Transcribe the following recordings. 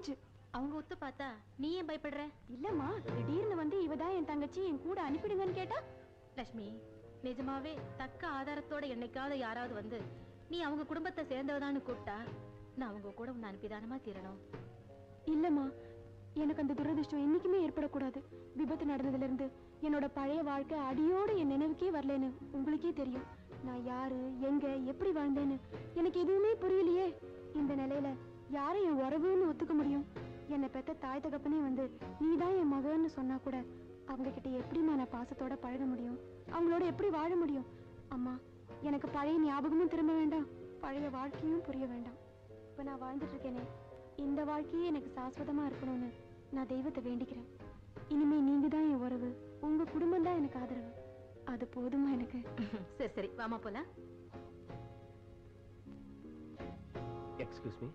போச்சு. அவங்க ஒத்து பார்த்தா நீ ஏன் பயப்படுற? இல்லம்மா, திடீர்னு வந்து இவதான் என் தங்கச்சி, என் கூட அனுப்பிடுங்கன்னு கேட்டா? லட்சுமி, நிஜமாவே தக்க ஆதாரத்தோட என்னைக்காவது யாராவது வந்து நீ அவங்க குடும்பத்தை சேர்ந்தவதான்னு கூப்பிட்டா நான் அவங்க கூட உன்னை அனுப்பிதானமா தீரணும். இல்லம்மா, எனக்கு அந்த துரதிர்ஷ்டம் என்னைக்குமே ஏற்படக்கூடாது. விபத்து நடந்ததுல இருந்து என்னோட பழைய வாழ்க்கை அடியோடு என் நினைவுக்கே வரலன்னு உங்களுக்கே தெரியும். நான் யாரு, எங்க, எப்படி வாழ்ந்தேன்னு எனக்கு எதுவுமே புரியலையே. இந்த நிலையில யாரை என் உறவுன்னு ஒத்துக்க முடியும்? என்னை பெத்த தாய் தகப்பனே வந்து நீதான் என் மகன்னு சொன்னா கூட அவங்க கிட்ட எப்படிமா நான் பாசத்தோட பழக முடியும்? அவங்களோட எப்படி வாழ முடியும்? அம்மா, எனக்கு பழைய ஞாபகமும் திரும்ப வேண்டாம், பழைய வாழ்க்கையும் புரிய வேண்டாம். இப்ப நான் வாழ்ந்துட்டு இருக்கேனே, இந்த வாழ்க்கையே எனக்கு சாஸ்வதமா இருக்கணும்னு நான் தெய்வத்தை வேண்டிக்கிறேன். இனிமே நீங்க தான் என் உறவு, உங்க குடும்பம் தான் எனக்கு ஆதரவு. அது போதுமா எனக்கு? சரி சரி, வாமா போலாம். Excuse me.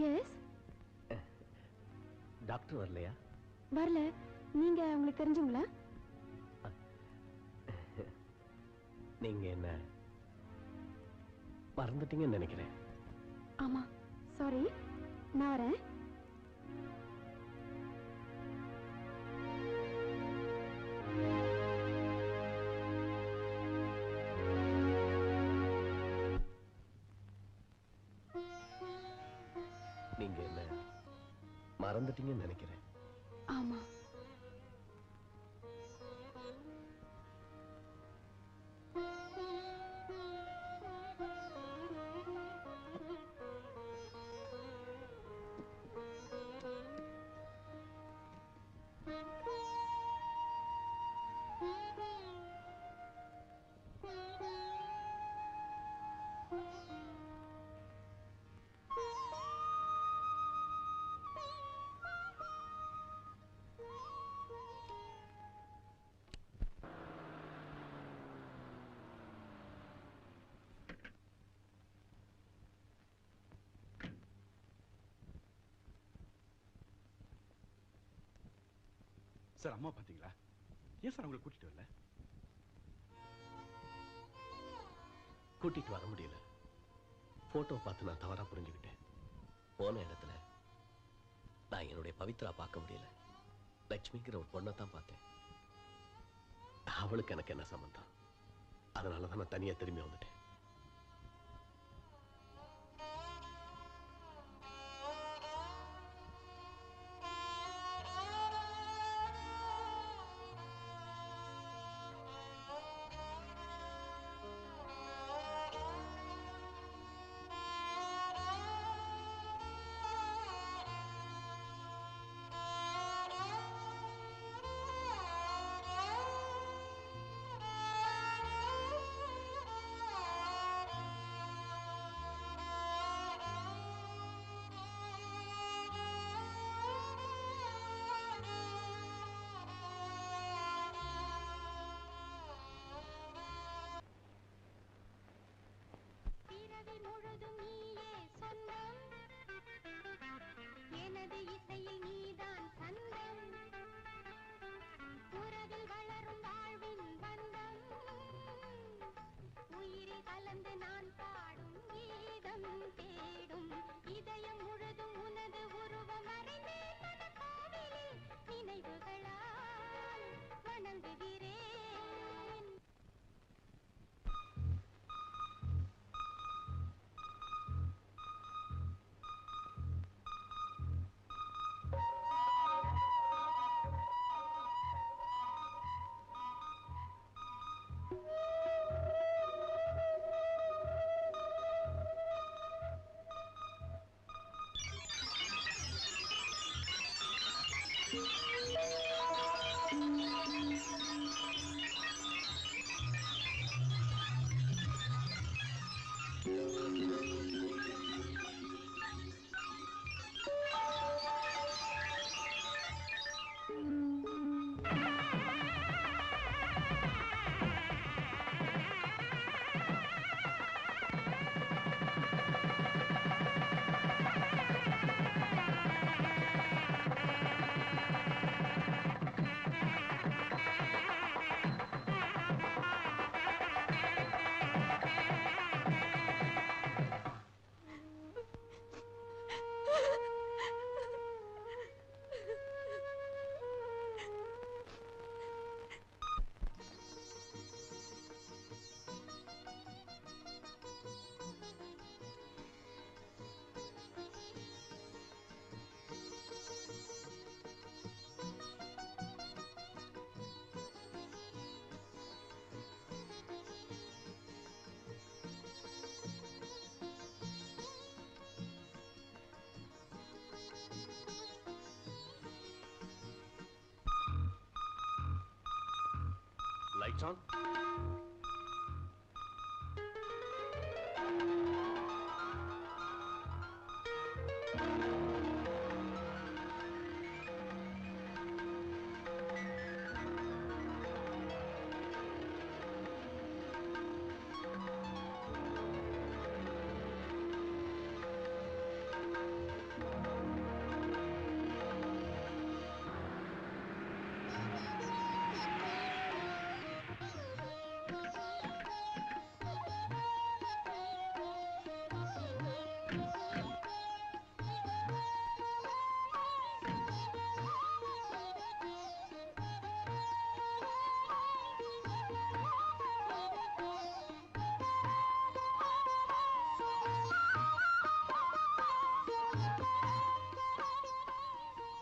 எஸ். டாக்டர் வரலையா? வரல. நீங்க உங்களுக்கு தெரிஞ்சவங்களா? நீங்க என்ன மறந்துட்டீங்கன்னு நினைக்கிறேன். ஆமா, சாரி. நான் வரேன். நீங்க என்ன மறந்துட்டீங்கன்னு நினைக்கிறேன். ஆமா. சார், அம்மா பாத்தீங்களா? ஏன் சார் உங்களை கூட்டிட்டு வரல? கூட்டிட்டு வர முடியல. போட்டோ பார்த்து நான் தவறா புரிஞ்சுக்கிட்டேன். போன இடத்துல நான் என்னுடைய பவித்ரா பார்க்க முடியல. லட்சுமிங்கிற ஒரு பொண்ணை தான் பார்த்தேன். அவளுக்கு எனக்கு என்ன சம்பந்தம்? அதனாலதான் நான் தனியா திரும்பி வந்துட்டேன். Lights on.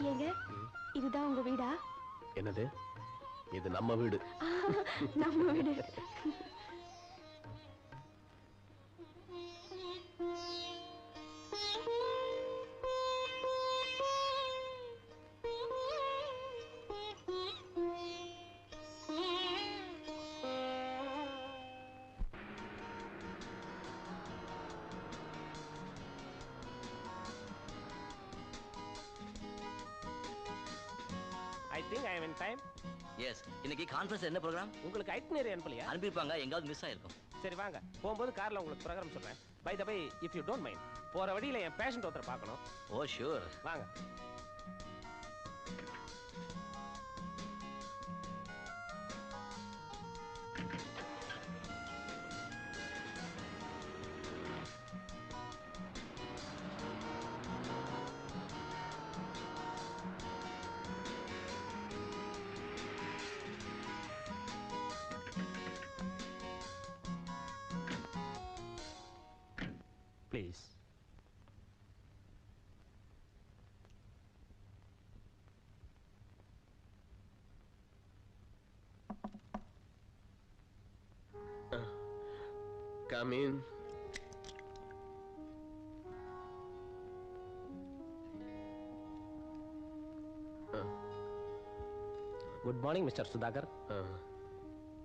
ஏங்க இதுதான் உங்க வீடா? என்னது? இது நம்ம வீடு. நம்ம வீடு. I think I am in time. Yes, இன்னைக்கு கான்ஃபரன்ஸ் என்ன ப்ரோக்ராம்? உங்களுக்கு ஐட்னரி அனுப்பலையா? அனுப்பியிருப்பாங்க, எங்காவது மிஸ் ஆயிருக்கும். சரி வாங்க, போகும்போது கார்ல உங்களுக்கு ப்ரோக்ராம் சொல்றேன். By the by, if you don't mind, போற வழியில என் பேஷண்ட் ஒருத்தர் பார்க்கணும். Oh sure. வாங்க. Please. Come in. Good morning, Mr. Sudhakar.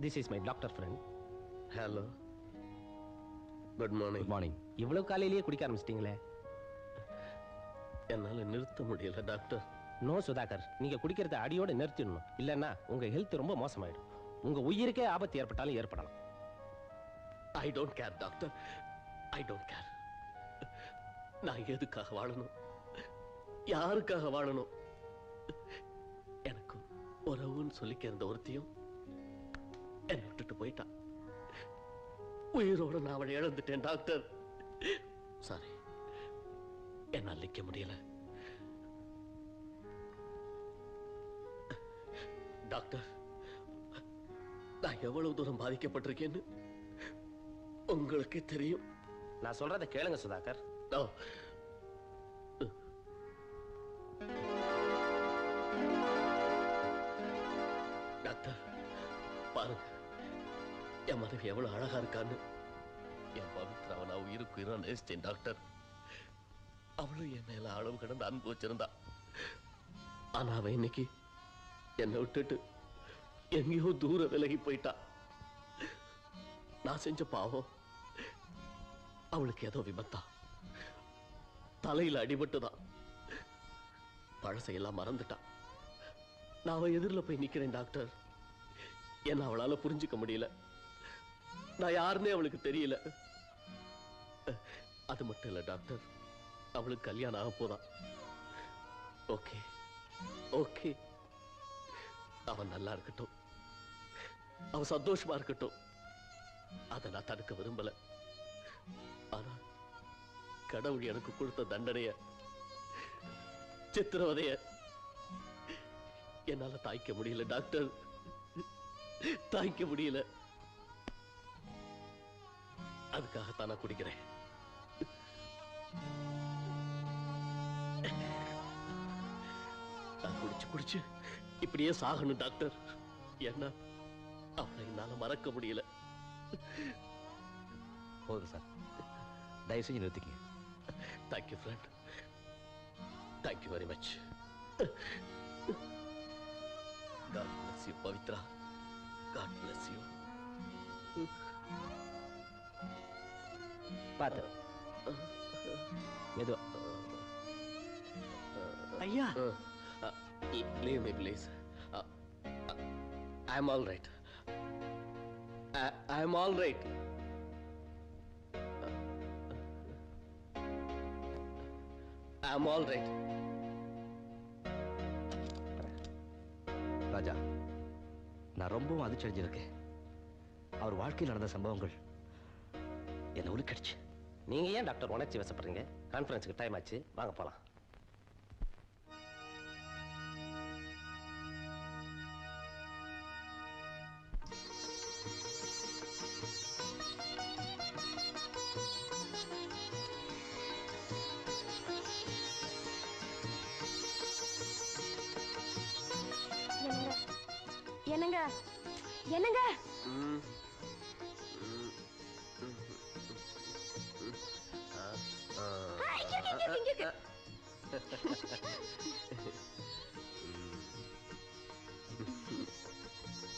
This is my doctor friend. Hello. Good morning. Good morning. இவ்வளவு காலையிலேயே குடிக்க ஆரம்பிச்சிட்டீங்களே? என்னால நிறுத்த முடியல டாக்டர். நோ சுதாகர், நீங்க குடிக்கிறத அடியோட நிறுத்திடணும். இல்லைன்னா உங்க ஹெல்த் ரொம்ப மோசமாயிடும். உங்க உயிருக்கே ஆபத்து ஏற்பட்டாலும் ஏற்படலாம். I don't care doctor. I don't care. நான் எதுக்காக வாழணும்? யாருக்காக வாழணும்? எனக்கு உறவுன்னு சொல்லிக்க இருந்த ஒருத்தியும் என்னை விட்டுட்டு போயிட்டான். உயிரோட நான் அவளை இழந்துட்டேன் டாக்டர். சாரி, என்னால் நிற்க முடியல டாக்டர். நான் எவ்வளவு தூரம் பாதிக்கப்பட்டிருக்கேன்னு உங்களுக்கே தெரியும். நான் சொல்றத கேளுங்க சுதாகர். No. டாக்டர் பாருங்க, என் மனைவி எவ்வளவு அழகா இருக்கான்னு. என் பவித்ராவை நான் உயிருக்கு உயிரா நேசித்தேன் டாக்டர். அவளும் என் மேல அளவு கடந்து அன்பு வச்சிருந்தா. ஆனா அவ இன்னைக்கு என்னை விட்டுட்டு எங்கேயோ தூர விலகி போயிட்டா. நான் செஞ்ச பாவம், அவளுக்கு ஏதோ விபத்தா, தலையில அடிபட்டுதான், பழசையெல்லாம் மறந்துட்டா. நான் அவ எதிரில் போய் நிக்கிறேன் டாக்டர். என்ன அவளால புரிஞ்சுக்க முடியல. நான் யாருன்னே அவளுக்கு தெரியல. அது மட்டும் இல்ல டாக்டர், அவளுக்கு கல்யாணம் ஆக போதான். ஓகே ஓகே, அவன் நல்லா இருக்கட்டும், அவன் சந்தோஷமா இருக்கட்டும். அதை நான் தடுக்க விரும்பல. ஆனா கடவுள் எனக்கு கொடுத்த தண்டனைய, சித்திரவதைய என்னால தாய்க்க முடியல டாக்டர். தாய்க்க முடியல. அதுக்காகத்தான் நான் குடிக்கிறேன். நான் குடிச்சு குடிச்சு இப்படியே சாகணும் டாக்டர். ஏன்னா அவளை என்னால மறக்க முடியல. போதும் சார், தயவு செஞ்சு நிறுத்திக்கங்க. Thank you friend, thank you very much. God bless you, Pavithra. God bless you. பார்த்து மெதுவா. ஐயா Leave me, please. I'm all right. I'm all right. I'm all right. ராஜா, நான் ரொம்பவும் அதிர்ச்சி அடைஞ்சிருக்கேன். அவர் வாழ்க்கையில் நடந்த சம்பவங்கள் என்னை உலுக்கடிச்சு. நீங்க ஏன் டாக்டர் உணர்ச்சி வசப்படுறீங்க? கான்ஃபரன்ஸுக்கு டைம் ஆச்சு, வாங்க போலாம். என்னங்க என்னங்க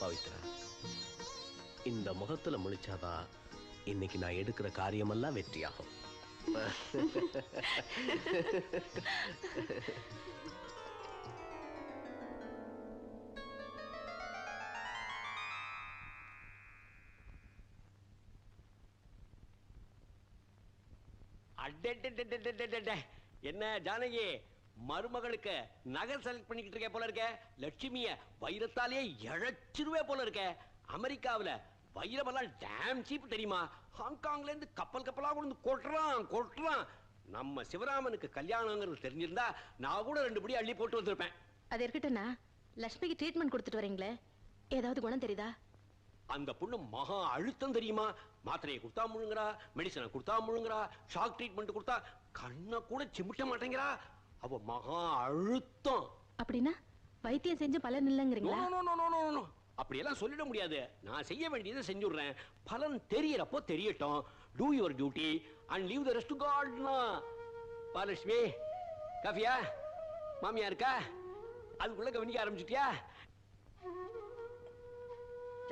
பவித்ரா, இந்த முகத்துல முழிச்சாதான் இன்னைக்கு நான் எடுக்கிற காரியமெல்லாம் வெற்றியாகும். என்ன ஜானகி, மருமகளுக்கு நகை செலக்ட் பண்ணிக்கிட்டு இருக்க போல இருக்க. லட்சுமிய வைரத்தாலேயே இழைச்சிருவே போல இருக்க. அமெரிக்காவுல வைரமெல்லாம் டேம் சீப் தெரியுமா? ஹாங்காங்ல இருந்து கப்பல் கப்பலா கொண்டு கொட்டுறான். நம்ம சிவராமனுக்கு கல்யாணங்கிறது தெரிஞ்சிருந்தா நான் கூட 2 படி அள்ளி போட்டு வந்திருப்பேன். அது இருக்கட்டும்னா லட்சுமிக்கு ட்ரீட்மெண்ட் கொடுத்துட்டு வரீங்களே, ஏதாவது குணம் தெரியுதா? அந்த பொண்ணு மகா அழுத்தம் தெரியுமா? மாத்திரையை கொடுத்தா முழுங்குறா, மெடிசனை கொடுத்தா முழுங்குறா, ஷாக் ட்ரீட்மெண்ட் கொடுத்தா கண்ணை கூட சிமிட்ட மாட்டேங்கிறா. அவ மகா அழுத்தம். அப்படின்னா வைத்தியம் செஞ்சு பலன் இல்லைங்கிறீங்களா? அப்படியெல்லாம் சொல்லிட முடியாது. நான் செய்ய வேண்டியதை செஞ்சுடுறேன். பலன் தெரியறப்போ தெரியட்டும். Do your duty and leave the rest to God. Balalakshmi, காஃபியா? மாமியா இருக்கா? அதுக்குள்ள கவனிக்க ஆரம்பிச்சிட்டியா?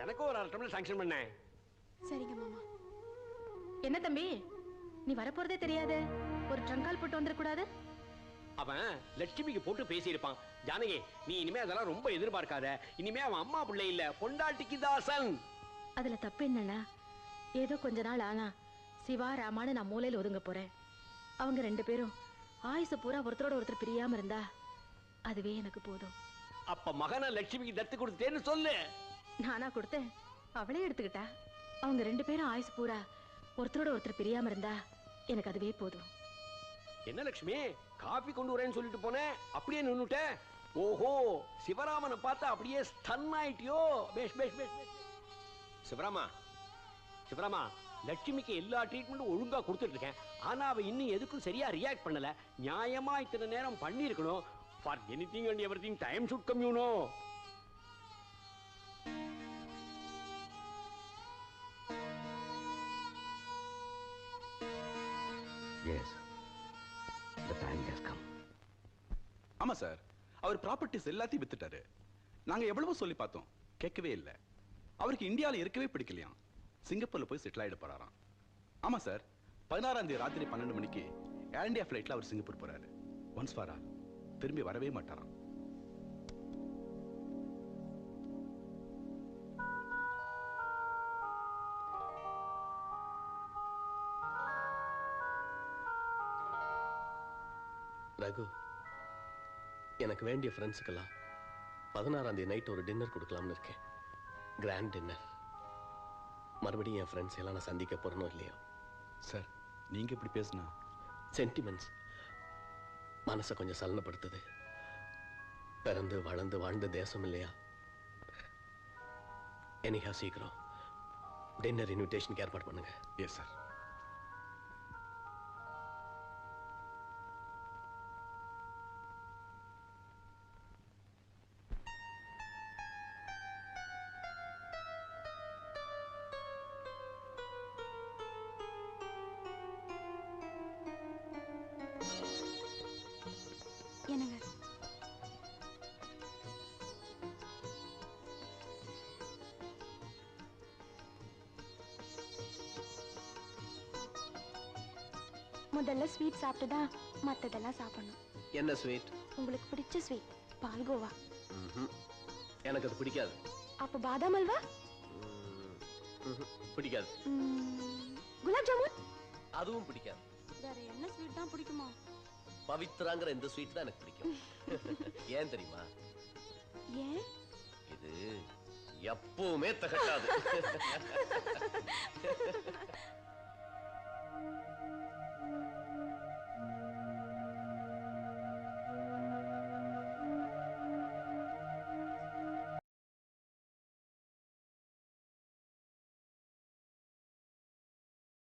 எனக்கும் ஒரு 1/2 டம்ளர் சாங்ஷன் பண்ணேன். சரிங்க மாமா. என்ன தம்பி, நீ வரப்போறதே தெரியாது, ஒரு ட்ரங்கால் போட்டு வந்துடக்கூடாது? அவன் லட்சுமிக்கு போட்டு பேசியிருப்பான். ஜானகி, நீ இனிமே அதெல்லாம் ரொம்ப எதிர்பார்க்காத. இனிமே அவன் அம்மா பிள்ளை இல்ல, பொண்டாட்டிக்கு தாசன். அதுல தப்பு என்னன்னா, ஏதோ கொஞ்ச நாள் ஆனா சிவா ராமான்னு நான் மூலையில ஒதுங்க போறேன். அவங்க 2 பேரும் ஆயுசு பூரா ஒருத்தரோட ஒருத்தர் பிரியாம இருந்தா அதுவே எனக்கு போதும். அப்ப மகனை லட்சுமிக்கு தத்து கொடுத்தேன்னு சொல்லு. நானா கொடுத்தேன், அவளே எடுத்துக்கிட்டா. அவங்க 2 பேரும் ஆயுசு பூரா ஒருத்தரோட ஒருத்தர் பிரியாம இருந்தா எனக்கு அதுவே போதும். என்ன லட்சுமி, காபி கொண்டு வரேன்னு சொல்லிட்டு போனேன், அப்படியே நின்னுட்ட. ஓஹோ, சிவராமனை பார்த்தா அப்படியே ஸ்டன் ஆயிட்டியோ? பேஷ் பேஷ் பேஷ். சிவராமா, லட்சுமிக்கு எல்லா ட்ரீட்மெண்ட்டும் ஒழுங்கா கொடுத்துட்டு இருக்கேன். ஆனா அவ இன்னும் எதுக்கும் சரியா ரியாக்ட் பண்ணல. நியாயமா இத்தனை நேரம் பண்ணி இருக்கணும். For anything and everything time should come, you know. Yes, the time has come. ஆமா சார், அவர் ப்ராப்பர்ட்டிஸ் எல்லாத்தையும் வித்துட்டாரு. நாங்க எவ்வளவோ சொல்லி பார்த்தோம், கேட்கவே இல்லை. அவருக்கு இந்தியாவில் இருக்கவே பிடிக்கலையாம். சிங்கப்பூர்ல போய் செட்டில் ஆயிட போறாராம். ஆமா சார், 16ஆம் தேதி ராத்திரி 12 மணிக்கு ஏர் இந்தியா ஃபிளைட்ல அவர் சிங்கப்பூர் போறாரு. ஒன்ஸ் ஃபார் ஆல், திரும்பி வரவே மாட்டாராம். ரகு, எனக்கு வேண்டிய ஃப்ரெண்ட்ஸுக்கெல்லாம் 16ஆம் தேதி நைட் ஒரு டின்னர் கொடுக்கலாம்னு இருக்கேன். Grand dinner. மறுபடியும் என் ஃப்ரெண்ட்ஸ் எல்லாம் நான் சந்திக்க போறனோ இல்லையோ. சார், நீங்க இப்படி பேசுனா சென்டிமெண்ட்ஸ் மனசை கொஞ்சம் சலனப்படுத்துது. பிறந்து வளர்ந்து வாழ்ந்த தேசம் இல்லையா? எனிஹா, சீக்கிரம் டின்னர் இன்விடேஷனுக்கு ஏற்பாடு பண்ணுங்க. Yes sir. என்னங்க, முதல்ல ஸ்வீட் சாப்பிட்டு தான் மத்ததெல்லாம் சாப்பிடணும். என்ன ஸ்வீட்? உங்களுக்கு பிடிச்ச ஸ்வீட் பால்கோவா. எனக்கு அது பிடிக்காது. அப்ப பாதாம் அல்வா? பிடிக்காது. குலாப் ஜாமுன்? அதுவும் பிடிக்காது. வேற என்ன ஸ்வீட் தான் பிடிக்குமா? பவித்ராங்கிற இந்த ஸ்வீட் தான் எனக்கு பிடிக்கும். ஏன் தெரியுமா? ஏன்? இது எப்பவுமே தகட்டாது.